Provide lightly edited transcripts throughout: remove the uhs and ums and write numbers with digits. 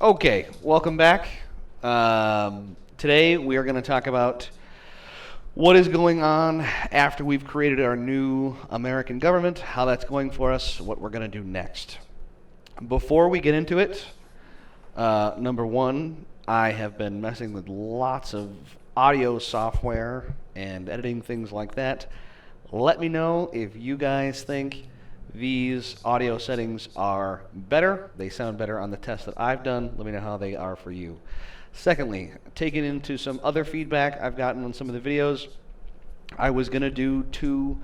Okay, welcome back. Today we are going to talk about what is going on after we've created our new American government, how that's going for us, what we're going to do next. Before we get into it, number one, I have been messing with lots of audio software and editing things like that. Let me know if you guys think these audio settings are better. They sound better on the test that I've done. Let me know how they are for you. Secondly, taking into some other feedback I've gotten on some of the videos, I was going to do two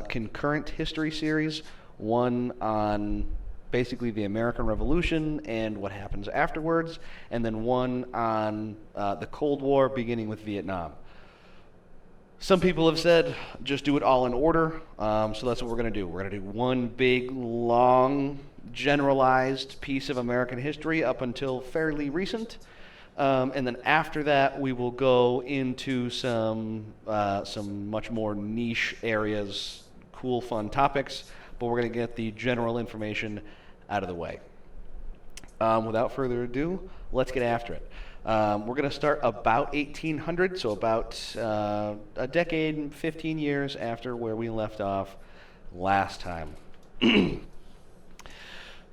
concurrent history series, one on basically the American Revolution and what happens afterwards, and then one on the Cold War beginning with Vietnam. Some people have said just do it all in order, so that's what we're going to do. We're going to do one big, long, generalized piece of American history up until fairly recent, and then after that we will go into some much more niche areas, cool, fun topics, but we're going to get the general information out of the way. Without further ado, let's get after it. We're going to start about 1800, so about a decade and 15 years after where we left off last time.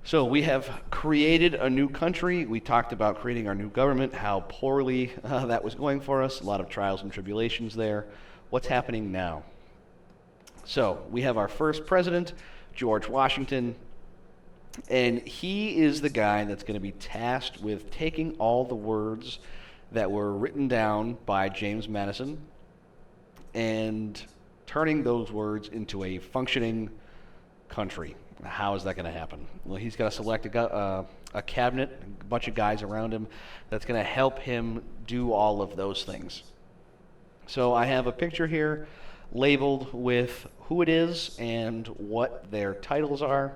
So we have created a new country. We talked about creating our new government, how poorly that was going for us, a lot of trials and tribulations there. What's happening now? So we have our first president, George Washington. And he is the guy that's going to be tasked with taking all the words that were written down by James Madison and turning those words into a functioning country. How is that going to happen? Well, he's got to select a cabinet, a bunch of guys around him that's going to help him do all of those things. So I have a picture here labeled with who it is and what their titles are.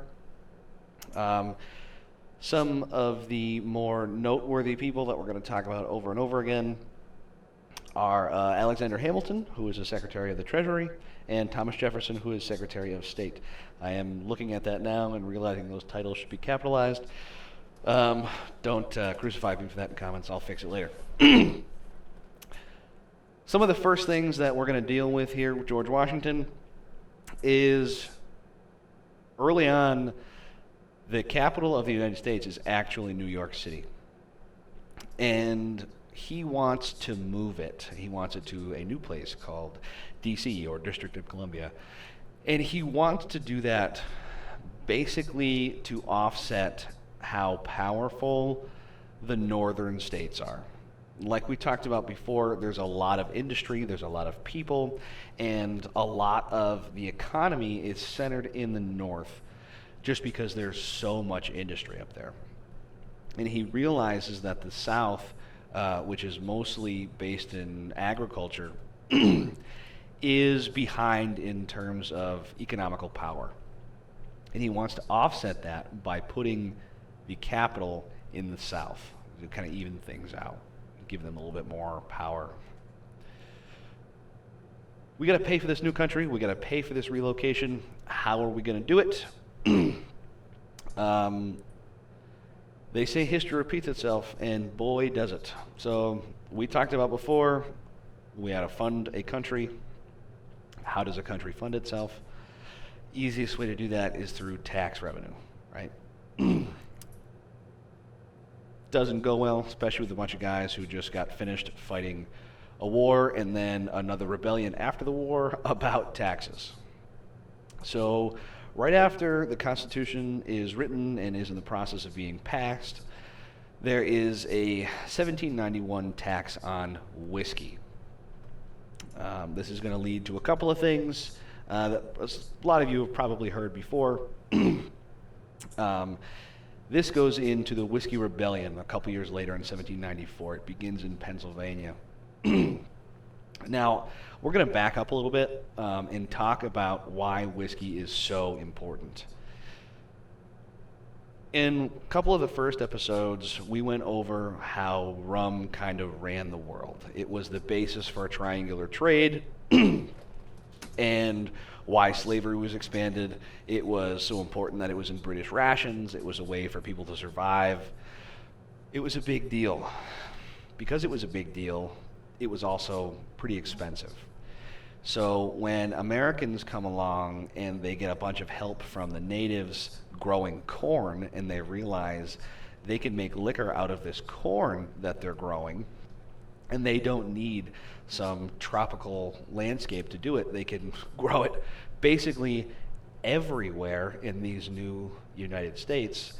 Some of the more noteworthy people that we're going to talk about over and over again are Alexander Hamilton, who is the Secretary of the Treasury, and Thomas Jefferson, who is Secretary of State. I am looking at that now and realizing those titles should be capitalized. Don't crucify me for that in comments. I'll fix it later. Some of the first things that we're going to deal with here with George Washington is early on, the capital of the United States is actually New York City. And he wants to move it. He wants it to a new place called D.C., or District of Columbia. And he wants to do that basically to offset how powerful the northern states are. Like we talked about before, there's a lot of industry, there's a lot of people, and a lot of the economy is centered in the north, just because there's so much industry up there. And he realizes that the South, which is mostly based in agriculture, is behind in terms of economical power. And he wants to offset that by putting the capital in the South to kind of even things out, give them a little bit more power. We got to pay for this new country. We got to pay for this relocation. How are we going to do it? They say history repeats itself, and boy does it. So we talked about before, we had to fund a country. How does a country fund itself? Easiest way to do that is through tax revenue, right? Doesn't go well, especially with a bunch of guys who just got finished fighting a war and then another rebellion after the war about taxes. So right after the Constitution is written and is in the process of being passed, there is a 1791 tax on whiskey. This is going to lead to a couple of things that a lot of you have probably heard before. This goes into the Whiskey Rebellion a couple years later in 1794. It begins in Pennsylvania. Now, we're going to back up a little bit and talk about why whiskey is so important. In a couple of the first episodes, we went over how rum kind of ran the world. It was the basis for a triangular trade and why slavery was expanded. It was so important that it was in British rations. It was a way for people to survive. It was a big deal. Because it was a big deal, it was also pretty expensive. So when Americans come along and they get a bunch of help from the natives growing corn and they realize they can make liquor out of this corn that they're growing, and they don't need some tropical landscape to do it, they can grow it basically everywhere in these new United States.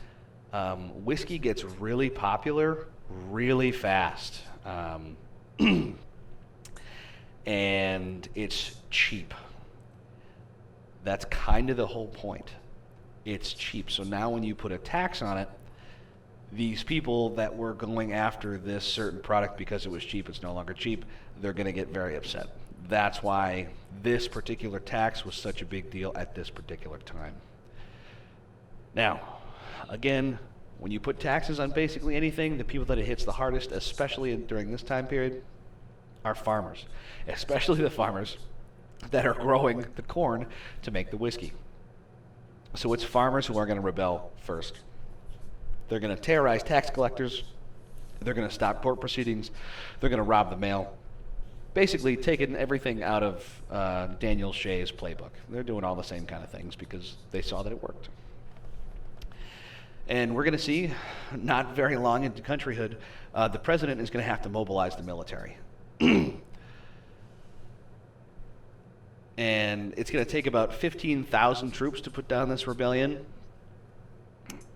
Whiskey gets really popular really fast. And it's cheap. That's kind of the whole point. It's cheap. So now when you put a tax on it, these people that were going after this certain product because it was cheap, it's no longer cheap, they're going to get very upset. That's why this particular tax was such a big deal at this particular time. Now, again, when you put taxes on basically anything, the people that it hits the hardest, especially during this time period, are farmers, especially the farmers that are growing the corn to make the whiskey. So it's farmers who are going to rebel first. They're going to terrorize tax collectors. They're going to stop court proceedings. They're going to rob the mail. Basically taking everything out of Daniel Shea's playbook. They're doing all the same kind of things because they saw that it worked. And we're going to see, not very long into countryhood, the president is going to have to mobilize the military. And it's going to take about 15,000 troops to put down this rebellion.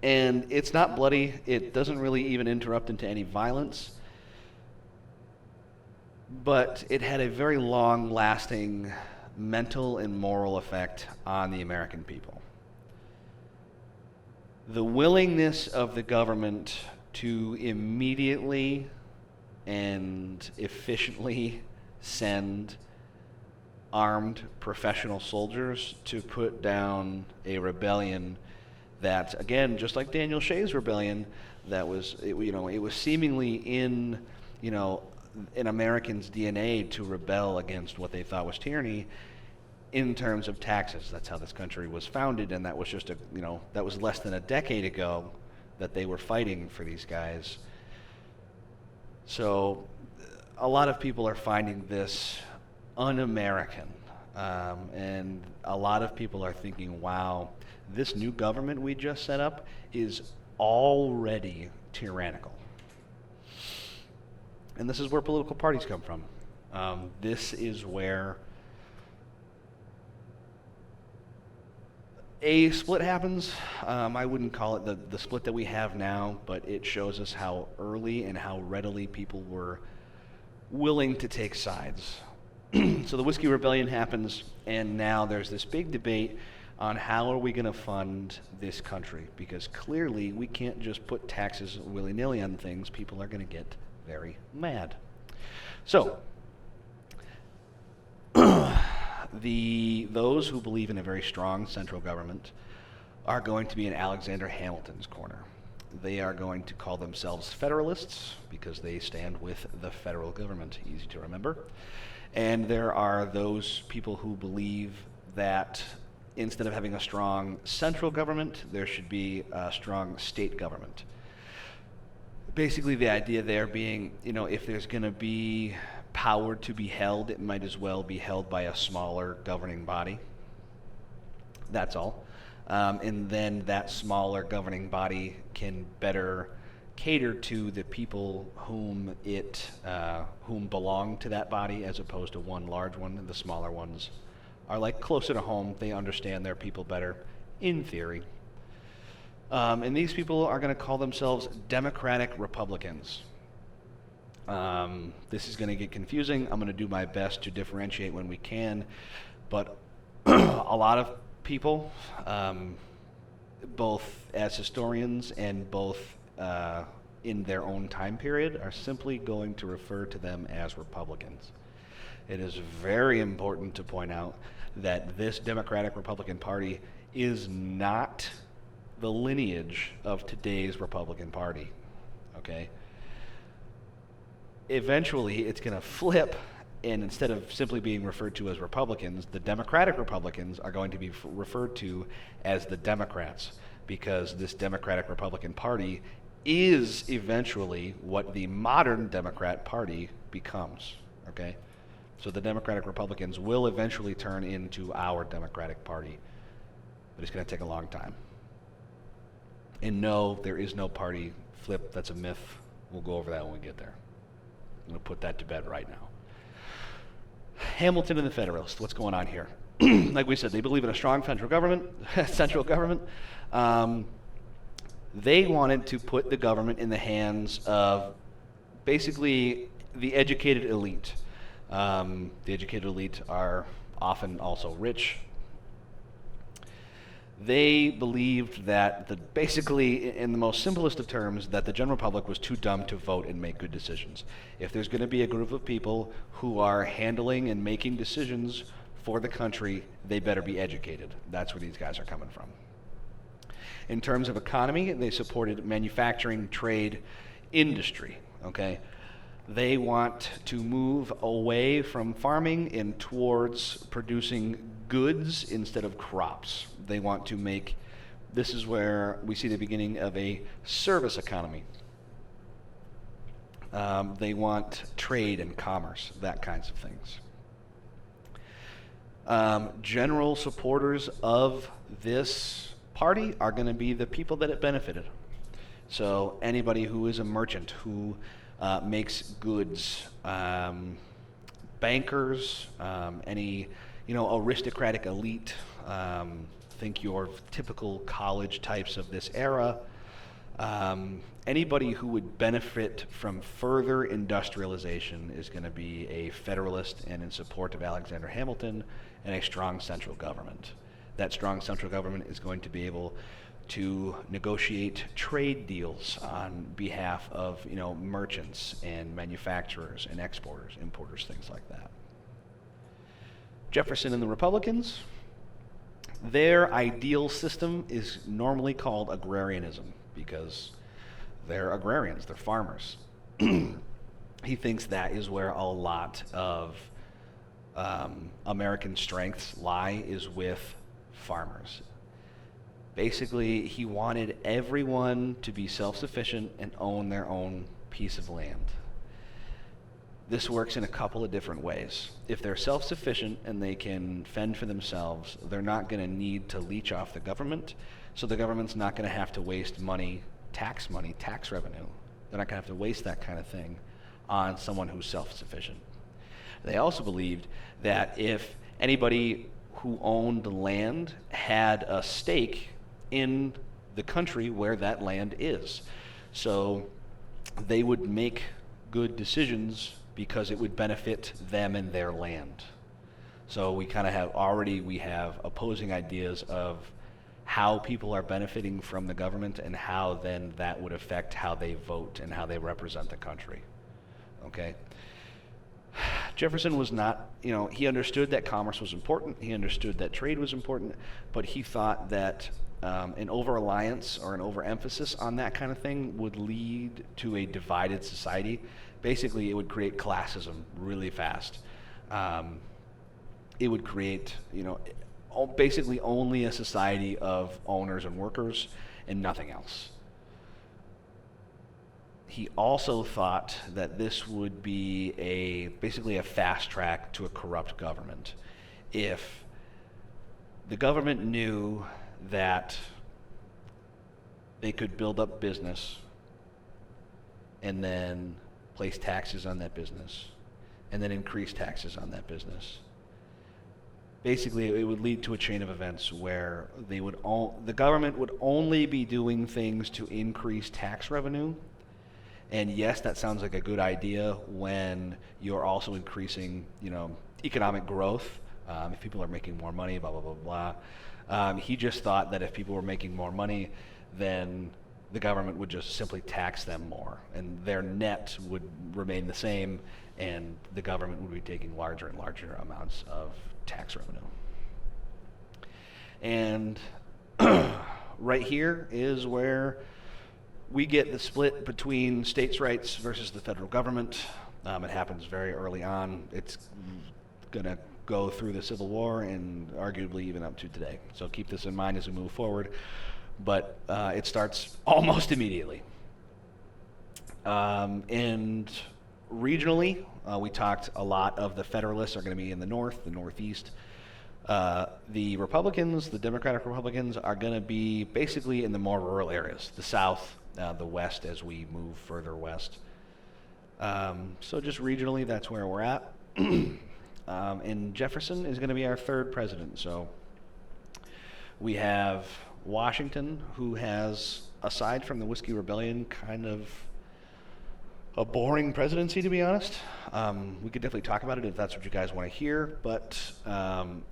And it's not bloody. It doesn't really even interrupt into any violence. But it had a very long-lasting mental and moral effect on the American people. The willingness of the government to immediately and efficiently send armed professional soldiers to put down a rebellion that, again, just like Daniel Shea's rebellion, that was, it was seemingly in Americans' DNA to rebel against what they thought was tyranny in terms of taxes. That's how this country was founded, and that was just that was less than a decade ago that they were fighting for these guys. So a lot of people are finding this un-American, and a lot of people are thinking, wow, this new government we just set up is already tyrannical. And this is where political parties come from. This is where a split happens. I wouldn't call it the split that we have now, but it shows us how early and how readily people were willing to take sides. So the Whiskey Rebellion happens, and now there's this big debate on how are we going to fund this country, because clearly we can't just put taxes willy-nilly on things. People are going to get very mad. So those who believe in a very strong central government are going to be in Alexander Hamilton's corner. They are going to call themselves Federalists because they stand with the federal government, easy to remember. And there are those people who believe that instead of having a strong central government, there should be a strong state government. Basically the idea there being, if there's going to be power to be held, it might as well be held by a smaller governing body. That's all. And then that smaller governing body can better cater to the people whom belong to that body, as opposed to one large one. And the smaller ones are like closer to home. They understand their people better, in theory. And these people are going to call themselves Democratic Republicans. This is going to get confusing. I'm going to do my best to differentiate when we can, but a lot of people, both as historians and both in their own time period, are simply going to refer to them as Republicans. It is very important to point out that this Democratic Republican Party is not the lineage of today's Republican Party, okay? Eventually, it's going to flip, and instead of simply being referred to as Republicans, the Democratic Republicans are going to be referred to as the Democrats, because this Democratic Republican Party is eventually what the modern Democrat Party becomes, okay? So the Democratic Republicans will eventually turn into our Democratic Party, but it's going to take a long time. And no, there is no party flip. That's a myth. We'll go over that when we get there. I'm going to put that to bed right now. Hamilton and the Federalists, what's going on here? Like we said, they believe in a strong central government. They wanted to put the government in the hands of basically the educated elite. The educated elite are often also rich. They believed that basically, in the most simplest of terms, that the general public was too dumb to vote and make good decisions. If there's going to be a group of people who are handling and making decisions for the country, they better be educated. That's where these guys are coming from. In terms of economy, they supported manufacturing, trade, industry, okay? They want to move away from farming and towards producing goods instead of crops. They want to make, this is where we see the beginning of a service economy. They want trade and commerce, that kinds of things. General supporters of this party are going to be the people that it benefited. So anybody who is a merchant, who makes goods, bankers, any aristocratic elite, think your typical college types of this era, anybody who would benefit from further industrialization is going to be a Federalist and in support of Alexander Hamilton and a strong central government. That strong central government is going to be able to negotiate trade deals on behalf of merchants and manufacturers and exporters, importers, things like that. Jefferson and the Republicans, their ideal system is normally called agrarianism because they're agrarians, they're farmers. He thinks that is where a lot of American strengths lie, is with farmers. Basically, he wanted everyone to be self-sufficient and own their own piece of land. This works in a couple of different ways. If they're self-sufficient and they can fend for themselves, they're not going to need to leech off the government, so the government's not going to have to waste money, tax revenue. They're not going to have to waste that kind of thing on someone who's self-sufficient. They also believed that if anybody who owned the land had a stake in the country where that land is, so they would make good decisions because it would benefit them and their land. So we kind of have opposing ideas of how people are benefiting from the government and how then that would affect how they vote and how they represent the country. Okay? Jefferson was not, he understood that commerce was important, he understood that trade was important, but he thought that an over-reliance or an overemphasis on that kind of thing would lead to a divided society. Basically, it would create classism really fast. It would create, basically only a society of owners and workers and nothing else. He also thought that this would be basically a fast track to a corrupt government. If the government knew that they could build up business and then place taxes on that business and then increase taxes on that business, basically it would lead to a chain of events where the government would only be doing things to increase tax revenue. And yes, that sounds like a good idea when you're also increasing, economic growth. If people are making more money, blah, blah, blah, blah. He just thought that if people were making more money, then the government would just simply tax them more, and their net would remain the same, and the government would be taking larger and larger amounts of tax revenue. And right here is where we get the split between states' rights versus the federal government. It happens very early on. It's going to go through the Civil War and arguably even up to today. So keep this in mind as we move forward. But it starts almost immediately. And regionally, we talked a lot of the Federalists are going to be in the north, the northeast. The Republicans, the Democratic Republicans, are going to be basically in the more rural areas, the south, the west as we move further west. So just regionally, that's where we're at. And Jefferson is going to be our third president. So we have Washington, who has, aside from the Whiskey Rebellion, kind of a boring presidency, to be honest. We could definitely talk about it if that's what you guys want to hear, but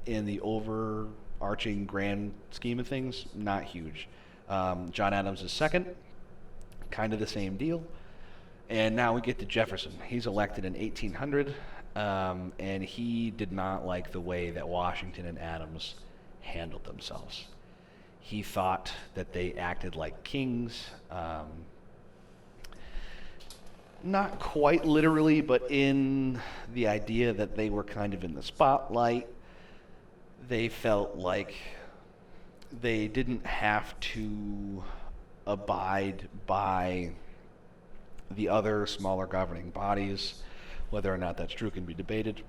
in the overarching grand scheme of things, not huge. John Adams is second, kind of the same deal. And now we get to Jefferson. He's elected in 1800, and he did not like the way that Washington and Adams handled themselves. He thought that they acted like kings. Not quite literally, but in the idea that they were kind of in the spotlight. They felt like they didn't have to abide by the other smaller governing bodies. Whether or not that's true can be debated.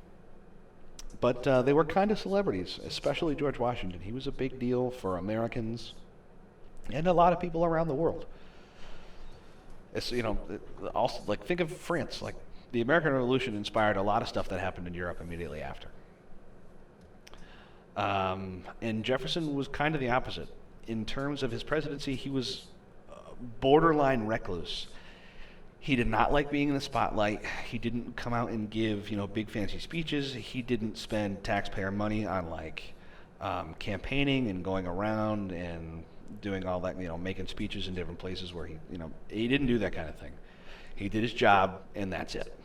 But they were kind of celebrities, especially George Washington. He was a big deal for Americans and a lot of people around the world. It's, also, like, think of France. Like, the American Revolution inspired a lot of stuff that happened in Europe immediately after. And Jefferson was kind of the opposite. In terms of his presidency, he was borderline recluse. He did not like being in the spotlight. He didn't come out and give, big fancy speeches. He didn't spend taxpayer money on, campaigning and going around and doing all that, making speeches in different places where he didn't do that kind of thing. He did his job, and that's it.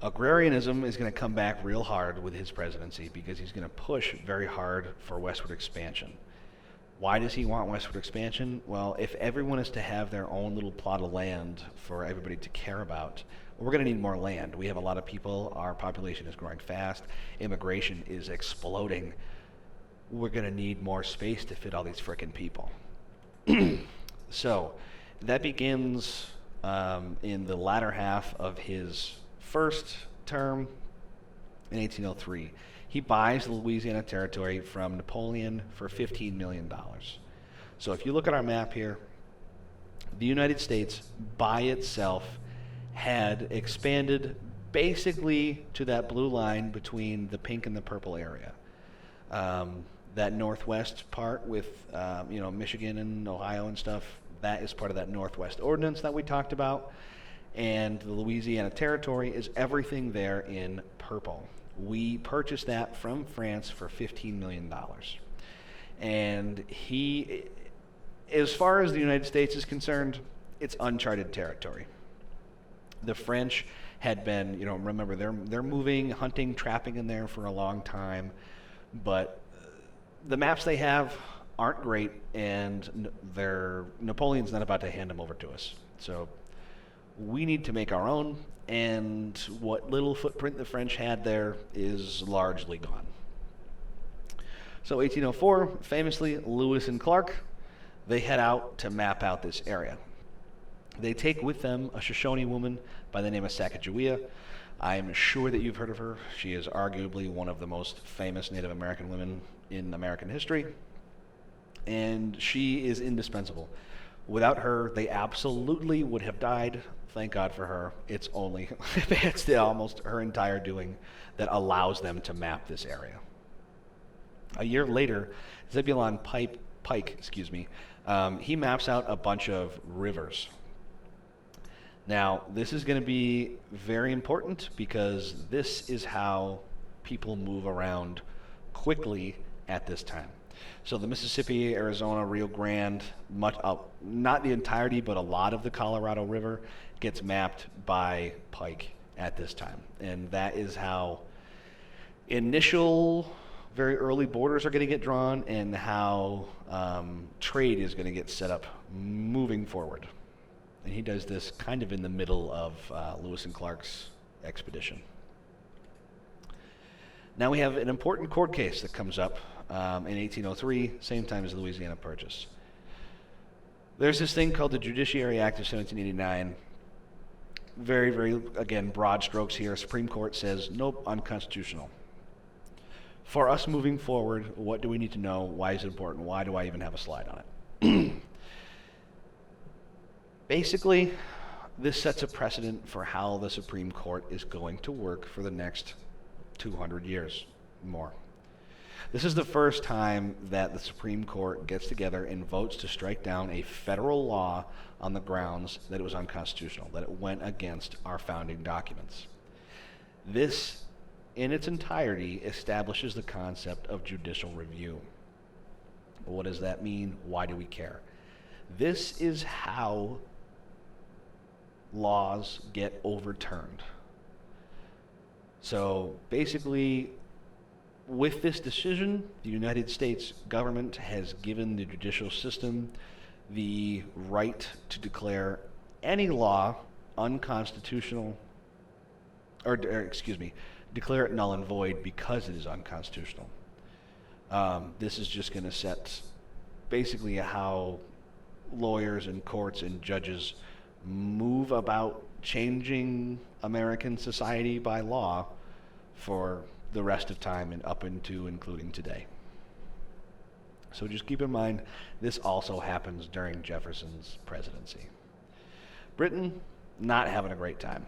Agrarianism is going to come back real hard with his presidency because he's going to push very hard for westward expansion. Why does he want westward expansion? Well, if everyone is to have their own little plot of land for everybody to care about, we're going to need more land. We have a lot of people. Our population is growing fast. Immigration is exploding. We're going to need more space to fit all these frickin' people. So that begins in the latter half of his first term in 1803. He buys the Louisiana Territory from Napoleon for $15 million. So if you look at our map here, the United States by itself had expanded basically to that blue line between the pink and the purple area. That northwest part with Michigan and Ohio and stuff, that is part of that Northwest Ordinance that we talked about. And the Louisiana Territory is everything there in purple. We purchased that from France for $15 million. And as far as the United States is concerned, it's uncharted territory. The French had been, remember, they're moving, hunting, trapping in there for a long time, but the maps they have aren't great, and Napoleon's not about to hand them over to us. So we need to make our own, and what little footprint the French had there is largely gone. So 1804, famously, Lewis and Clark, they head out to map out this area. They take with them a Shoshone woman by the name of Sacagawea. I'm sure that you've heard of her. She is arguably one of the most famous Native American women in American history, and she is indispensable. Without her, they absolutely would have died. Thank God for her. It's almost her entire doing that allows them to map this area. A year later, Zebulon Pike, he maps out a bunch of rivers. Now, this is going to be very important because this is how people move around quickly at this time. So the Mississippi, Arizona, Rio Grande, not the entirety, but a lot of the Colorado River gets mapped by Pike at this time. And that is how initial, very early borders are going to get drawn and how trade is going to get set up moving forward. And he does this kind of in the middle of Lewis and Clark's expedition. Now we have an important court case that comes up in 1803, same time as the Louisiana Purchase. There's this thing called the Judiciary Act of 1789. Very, very, again, broad strokes here. Supreme Court says, nope, unconstitutional. For us moving forward, what do we need to know? Why is it important? Why do I even have a slide on it? Basically, this sets a precedent for how the Supreme Court is going to work for the next 200 years more. This is the first time that the Supreme Court gets together and votes to strike down a federal law on the grounds that it was unconstitutional, that it went against our founding documents. This, in its entirety, establishes the concept of judicial review. What does that mean? Why do we care? This is how laws get overturned. So basically, with this decision, the United States government has given the judicial system the right to declare any law unconstitutional, or declare it null and void because it is unconstitutional. This is just going to set basically how lawyers and courts and judges move about changing American society by law for the rest of time and up into including today. So just keep in mind, this also happens during Jefferson's presidency. Britain, not having a great time.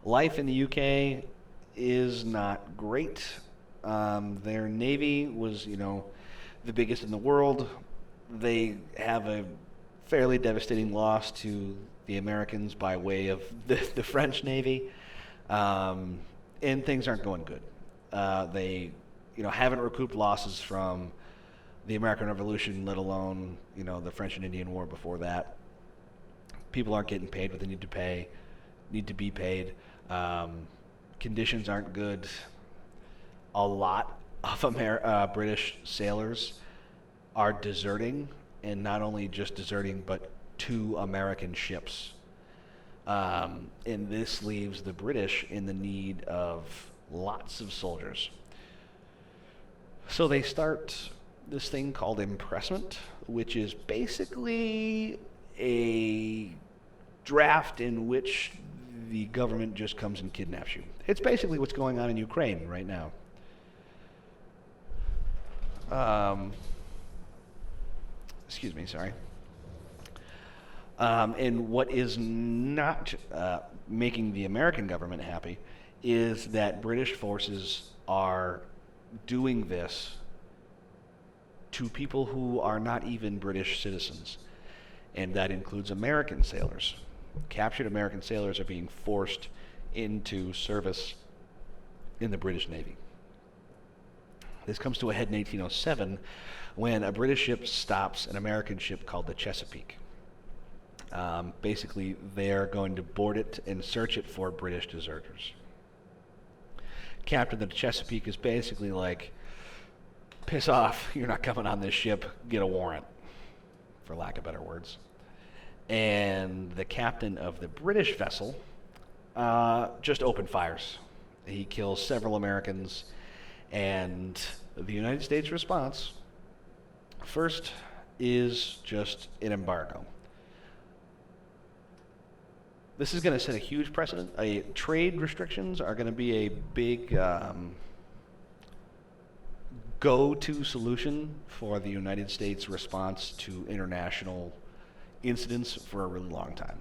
Life in the UK is not great. Their navy was, the biggest in the world. They have a fairly devastating loss to the Americans by way of the French Navy, and things aren't going good. They, haven't recouped losses from the American Revolution, let alone, the French and Indian War before that. People aren't getting paid what they need to be paid. Conditions aren't good. A lot of British sailors are deserting, and not only just deserting, but to American ships. And this leaves the British in the need of lots of soldiers. So they start this thing called impressment, which is basically a draft in which the government just comes and kidnaps you. It's basically what's going on in Ukraine right now. Excuse me, sorry. And what is not making the American government happy is that British forces are doing this to people who are not even British citizens. And that includes American sailors. Captured American sailors are being forced into service in the British Navy. This comes to a head in 1807 when a British ship stops an American ship called the Chesapeake. Basically, they're going to board it and search it for British deserters. Captain of the Chesapeake is basically like, piss off, you're not coming on this ship, get a warrant, for lack of better words. And the captain of the British vessel just opened fires. He kills several Americans, and the United States response, first, is just an embargo. This is going to set a huge precedent. Trade restrictions are going to be a big go-to solution for the United States response to international incidents for a really long time.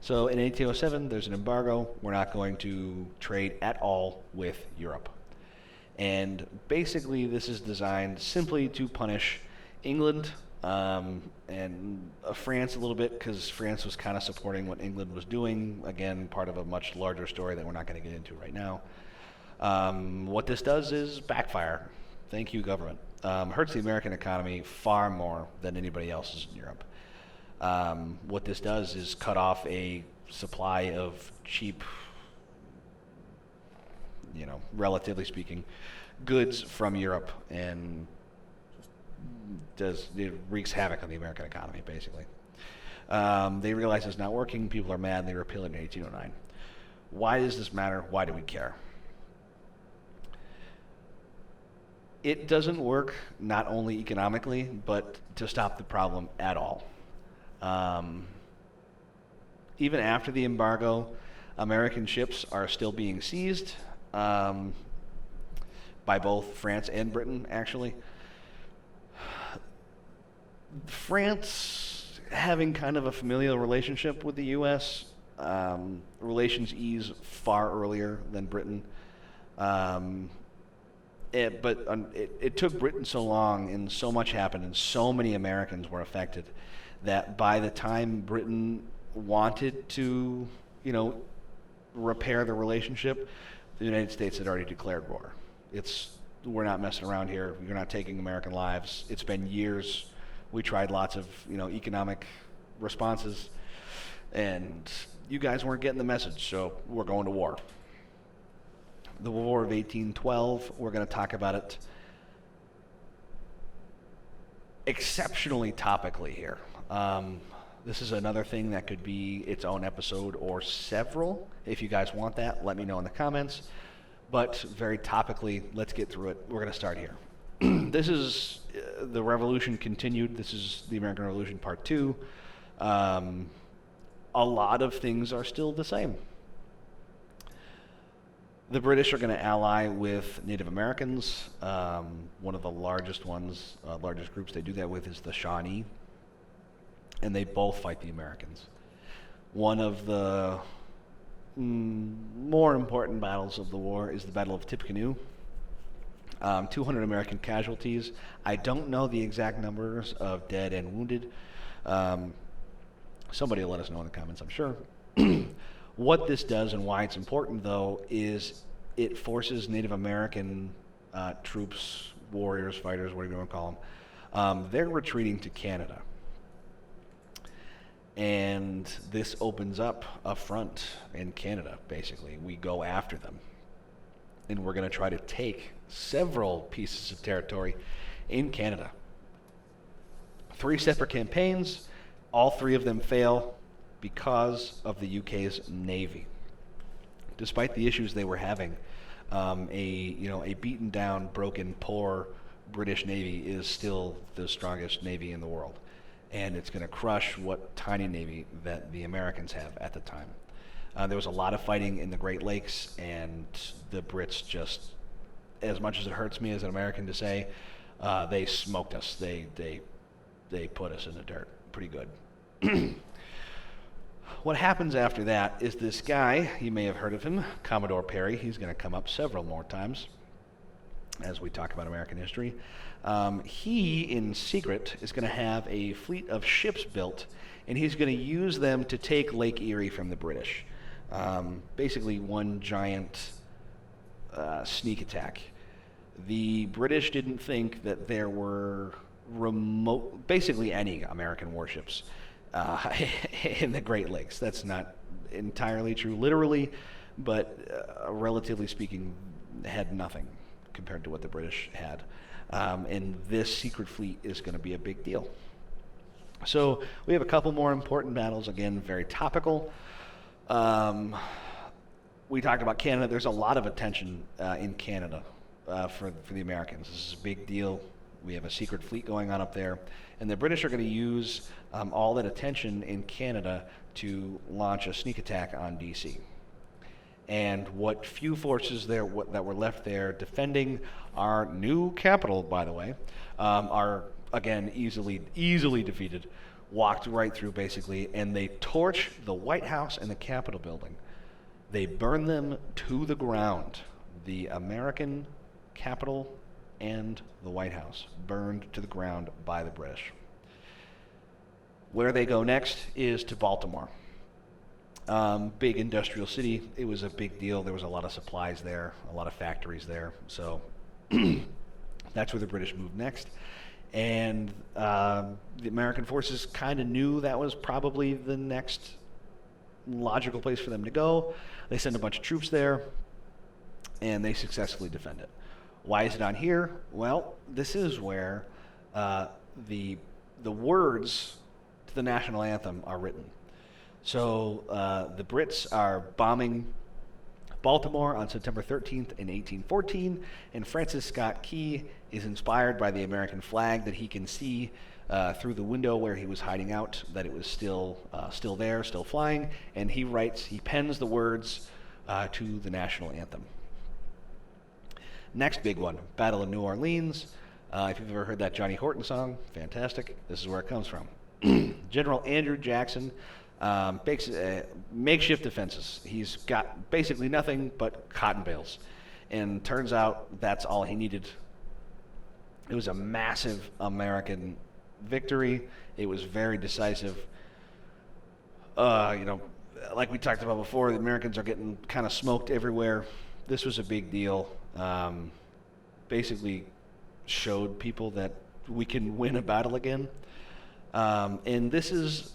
So in 1807, there's an embargo. We're not going to trade at all with Europe. And basically, this is designed simply to punish England and France a little bit, because France was kind of supporting what England was doing. Again, part of a much larger story that we're not going to get into right now. What this does is backfire. Thank you, government. Hurts the American economy far more than anybody else's in Europe. What this does is cut off a supply of cheap, relatively speaking, goods from Europe, and it wreaks havoc on the American economy, basically. They realize it's not working. People are mad, and they repeal it in 1809. Why does this matter? Why do we care? it doesn't work not only economically, but to stop the problem at all. Um, Even after the embargo, American ships are still being seized um, by both France and Britain, actually. France having kind of a familial relationship with the U.S., relations ease far earlier than Britain. Um, it took Britain so long, and so much happened, and so many Americans were affected, that by the time Britain wanted to, repair the relationship, the United States had already declared war. We're not messing around here. You're not taking American lives. It's been years. We tried lots of, economic responses, and you guys weren't getting the message, so we're going to war. The War of 1812, we're going to talk about it exceptionally topically here. This is another thing that could be its own episode or several. If you guys want that, let me know in the comments. But very topically, let's get through it. We're going to start here. This is the Revolution continued. This is the American Revolution Part 2. A lot of things are still the same. The British are going to ally with Native Americans. One of the largest groups they do that with is the Shawnee. And they both fight the Americans. One of the more important battles of the war is the Battle of Tippecanoe. 200 American casualties. I don't know the exact numbers of dead and wounded. Somebody will let us know in the comments, I'm sure. What this does and why it's important, though, is it forces Native American troops, warriors, fighters, whatever you want to call them, they're retreating to Canada. And this opens up a front in Canada, basically. We go after them. And we're going to try to take several pieces of territory in Canada. 3 separate campaigns. All 3 of them fail because of the UK's Navy. Despite the issues they were having, a beaten down, broken, poor British Navy is still the strongest Navy in the world. And it's going to crush what tiny Navy that the Americans have at the time. There was a lot of fighting in the Great Lakes, and the Brits just, as much as it hurts me as an American to say, they smoked us. They put us in the dirt pretty good. What happens after that is this guy, you may have heard of him, Commodore Perry. He's going to come up several more times as we talk about American history. He, in secret, is going to have a fleet of ships built, and he's going to use them to take Lake Erie from the British. Basically one giant sneak attack. The British didn't think that there were basically any American warships in the Great Lakes. That's not entirely true literally, but relatively speaking, had nothing compared to what the British had. And this secret fleet is going to be a big deal. So we have a couple more important battles, again, very topical. We talked about Canada. There's a lot of attention in Canada for the Americans. This is a big deal. We have a secret fleet going on up there. And the British are going to use all that attention in Canada to launch a sneak attack on D.C. And what few forces that were left there defending our new capital, by the way, are, again, easily defeated, walked right through, basically, and they torch the White House and the Capitol building. They burn them to the ground. The American Capitol and the White House burned to the ground by the British. Where they go next is to Baltimore. Big industrial city. It was a big deal. There was a lot of supplies there, a lot of factories there. So that's where the British moved next. And the American forces kind of knew that was probably the next logical place for them to go. They send a bunch of troops there, and they successfully defend it. Why is it on here? Well, this is where the words to the national anthem are written. So the Brits are bombing Baltimore on September 13th in 1814, and Francis Scott Key is inspired by the American flag that he can see through the window where he was hiding out, that it was still there, still flying, and he pens the words to the national anthem. Next big one, Battle of New Orleans. If you've ever heard that Johnny Horton song, fantastic. This is where it comes from. General Andrew Jackson makes makeshift defenses. He's got basically nothing but cotton bales. And turns out that's all he needed. It was a massive American victory. It was very decisive. Like we talked about before, the Americans are getting kind of smoked everywhere. This was a big deal. Basically showed people that we can win a battle again. And this is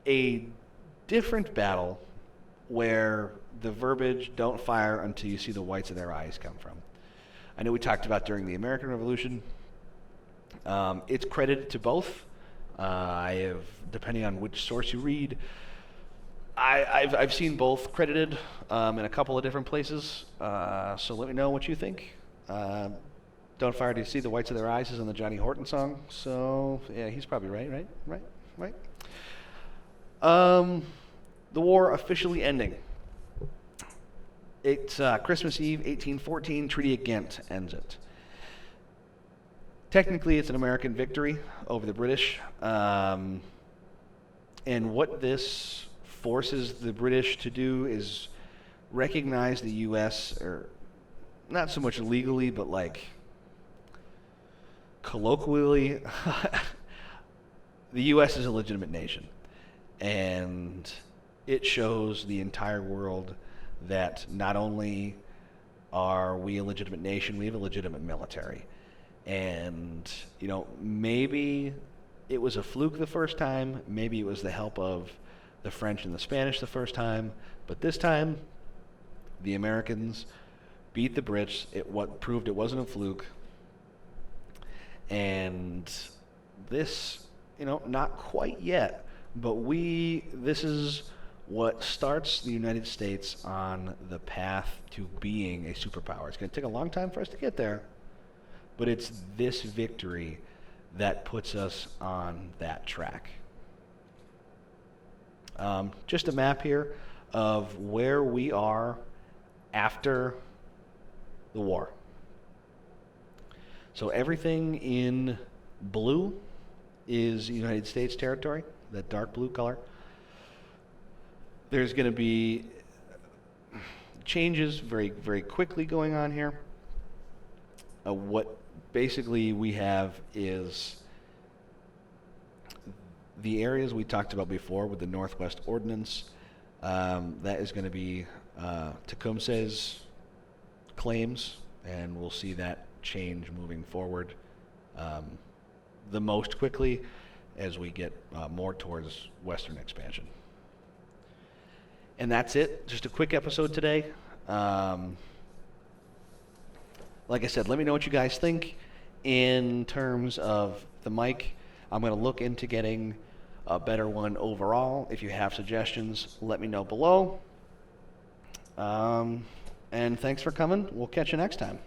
a different battle where the verbiage, don't fire until you see the whites of their eyes, come from. I know we talked about during the American Revolution. It's credited to both. Depending on which source you read, I've seen both credited in a couple of different places. So let me know what you think. Don't fire to see the whites of their eyes is on the Johnny Horton song. So yeah, he's probably right. The war officially ending. It's Christmas Eve, 1814. Treaty of Ghent ends it. Technically, it's an American victory over the British. And what this forces the British to do is recognize the U.S., or not so much legally, but like colloquially, the U.S. is a legitimate nation. And it shows the entire world that not only are we a legitimate nation, we have a legitimate military. And, maybe it was a fluke the first time, maybe it was the help of the French and the Spanish the first time, but this time, the Americans beat the Brits. It proved it wasn't a fluke. And this, not quite yet, but this is what starts the United States on the path to being a superpower. It's going to take a long time for us to get there, but it's this victory that puts us on that track. Just a map here of where we are after the war. So everything in blue is United States territory, that dark blue color. There's going to be changes very, very quickly going on here. What basically we have is the areas we talked about before with the Northwest Ordinance. That is going to be Tecumseh's claims, and we'll see that change moving forward the most quickly as we get more towards Western expansion. And that's it. Just a quick episode today. Like I said, let me know what you guys think in terms of the mic. I'm going to look into getting a better one overall. If you have suggestions, let me know below. And thanks for coming. We'll catch you next time.